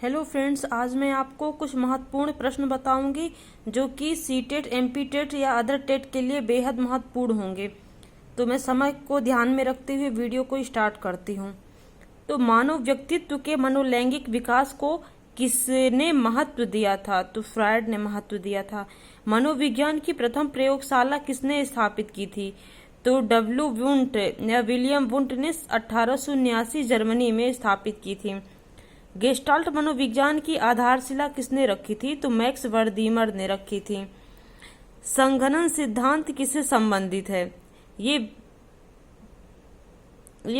Hello friends, आज मैं आपको कुछ महत्वपूर्ण प्रश्न बताऊंगी जो कि सीटेट, एमपी टेट या अदर टेट के लिए बेहद महत्वपूर्ण होंगे। तो मैं समय को ध्यान में रखते हुए वीडियो को स्टार्ट करती हूं। तो मानव व्यक्तित्व के मनोलैंगिक विकास को किसने महत्व दिया था? तो फ्रायड ने महत्व दिया था। मनोविज्ञान की प्रथम प्रयोगशाला किसने स्थापित की थी? तो डब्ल्यू वुंट या विलियम वुंट ने 1879 जर्मनी में स्थापित की थी। गेस्टाल्ट मनोविज्ञान की आधारशिला किसने रखी थी? तो मैक्स वर्दीमर ने रखी थी। संघनन सिद्धांत किससे संबंधित है? ये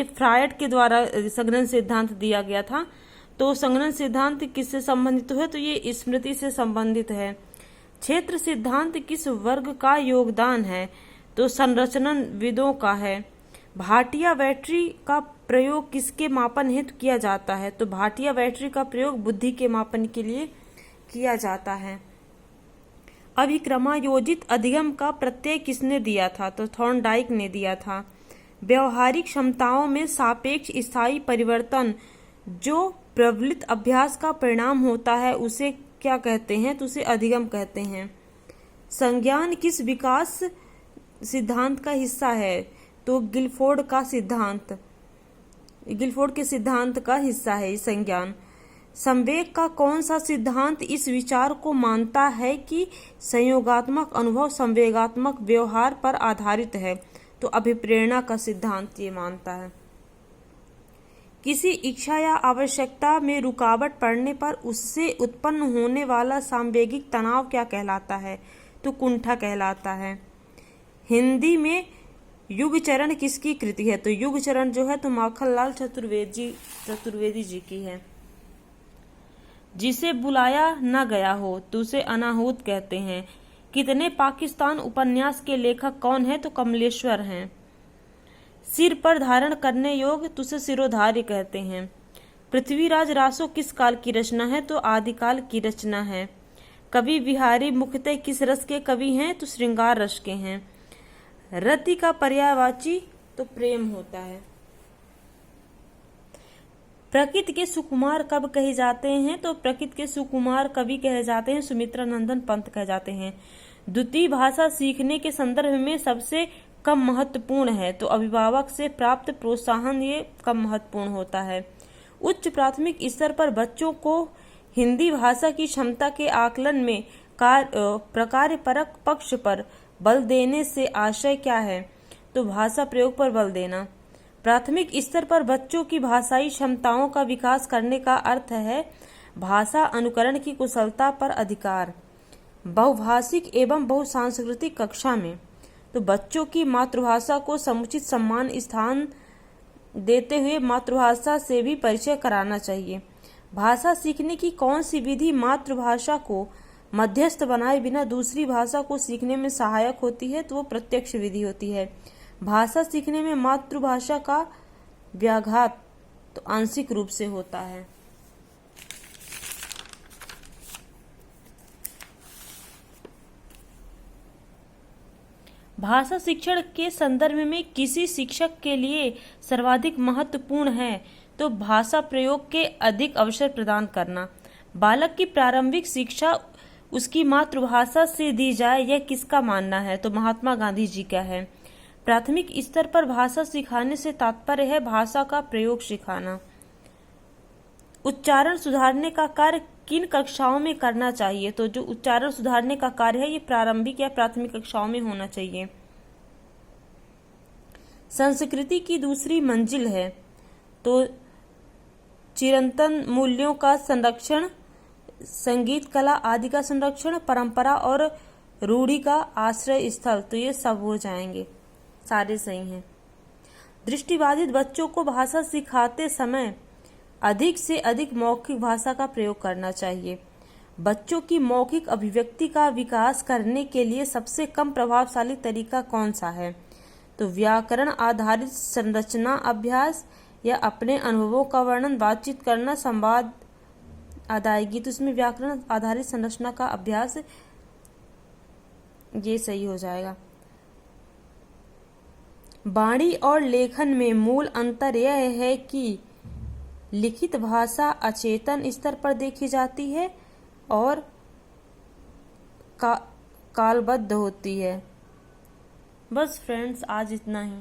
फ्रायड के द्वारा संघनन सिद्धांत दिया गया था। तो संघनन सिद्धांत किससे संबंधित है? तो ये स्मृति से संबंधित है। क्षेत्र सिद्धांत किस वर्ग का योगदान है? तो संरचनाविदों का है। भाटिया बैटरी का प्रयोग किसके मापन हेतु किया जाता है? तो भाटिया बैटरी का प्रयोग बुद्धि के मापन के लिए किया जाता है। अभिक्रमायोजित अधिगम का प्रत्यय किसने दिया था? तो थॉर्नडाइक ने दिया था। व्यवहारिक क्षमताओं में सापेक्ष स्थायी परिवर्तन जो प्रबलित अभ्यास का परिणाम होता है उसे क्या कहते हैं? तो उसे अधिगम कहते हैं। संज्ञान किस विकास सिद्धांत का हिस्सा है? तो गिलफोर्ड के सिद्धांत का हिस्सा है संज्ञान। संवेग का कौन सा सिद्धांत इस विचार को मानता है कि संयोगात्मक अनुभव संवेगात्मक व्यवहार पर आधारित है? तो अभिप्रेरणा का सिद्धांत ये मानता है। किसी इच्छा या आवश्यकता में रुकावट पड़ने पर उससे उत्पन्न होने वाला सामवेगिक तनाव क्या कहलाता है? तो कुंठा कहलाता है। हिंदी में युगचरण किसकी कृति है? तो युगचरण जो है तो माखनलाल चतुर्वेदी जी की है। जिसे बुलाया न गया हो तो उसे अनाहूत कहते हैं। कितने पाकिस्तान उपन्यास के लेखक कौन है? तो कमलेश्वर हैं। सिर पर धारण करने योग्य तो उसे सिरोधार्य कहते हैं। पृथ्वीराज रासो किस काल की रचना है? तो आदिकाल की रचना है। कवि बिहारी मुख्यतः किस रस के कवि हैं? तो श्रृंगार रस के हैं। रति का पर्यायवाची तो प्रेम होता है। प्रकृति के सुकुमार कब कहे जाते हैं? तो प्रकृति के सुकुमार कवि कहे जाते हैं सुमित्रा नंदन पंत कहे जाते हैं। द्वितीय भाषा सीखने के संदर्भ में सबसे कम महत्वपूर्ण है? तो अभिभावक से प्राप्त प्रोत्साहन ये कम महत्वपूर्ण होता है। उच्च प्राथमिक स्तर पर बच्चों को हिंदी भाषा की क्षमता के आकलन में प्रकार्यपरक पक्ष पर बल देने से आशय क्या है? तो भाषा प्रयोग पर बल देना। प्राथमिक स्तर पर बच्चों की भाषाई क्षमताओं का विकास करने का अर्थ है भाषा अनुकरण की कुशलता पर अधिकार। बहुभाषिक एवं बहुसांस्कृतिक कक्षा में तो बच्चों की मातृभाषा को समुचित सम्मान स्थान देते हुए मातृभाषा से भी परिचय कराना चाहिए। भाषा सीखने की कौन सी विधि मातृभाषा को मध्यस्थ बनाए बिना दूसरी भाषा को सीखने में सहायक होती है? तो वो प्रत्यक्ष विधि होती है। भाषा सीखने में मातृभाषा का व्याघात तो आंशिक रूप से होता है। भाषा शिक्षण के संदर्भ में किसी शिक्षक के लिए सर्वाधिक महत्वपूर्ण है? तो भाषा प्रयोग के अधिक अवसर प्रदान करना। बालक की प्रारंभिक शिक्षा उसकी मातृभाषा से दी जाए यह किसका मानना है? तो महात्मा गांधी जी का है। प्राथमिक स्तर पर भाषा सिखाने से तात्पर्य है भाषा का प्रयोग सिखाना। उच्चारण सुधारने का कार्य किन कक्षाओं में करना चाहिए? तो जो उच्चारण सुधारने का कार्य है ये प्रारंभिक या प्राथमिक कक्षाओं में होना चाहिए। संस्कृति की दूसरी मंजिल है तो चिरंतन मूल्यों का संरक्षण, संगीत कला आदि का संरक्षण, परंपरा और रूढ़ि का आश्रय स्थल तो ये सब हो जाएंगे, सारे सही हैं। दृष्टिबाधित बच्चों को भाषा सिखाते समय अधिक से अधिक मौखिक भाषा का प्रयोग करना चाहिए। बच्चों की मौखिक अभिव्यक्ति का विकास करने के लिए सबसे कम प्रभावशाली तरीका कौन सा है? तो व्याकरण आधारित संरचना अभ्यास या अपने अनुभवों का वर्णन, बातचीत करना, संवाद अदायगी। तो इसमें व्याकरण आधारित संरचना का अभ्यास ये सही हो जाएगा। वाणी और लेखन में मूल अंतर यह है कि लिखित भाषा अचेतन स्तर पर देखी जाती है और कालबद्ध होती है। बस फ्रेंड्स, आज इतना ही।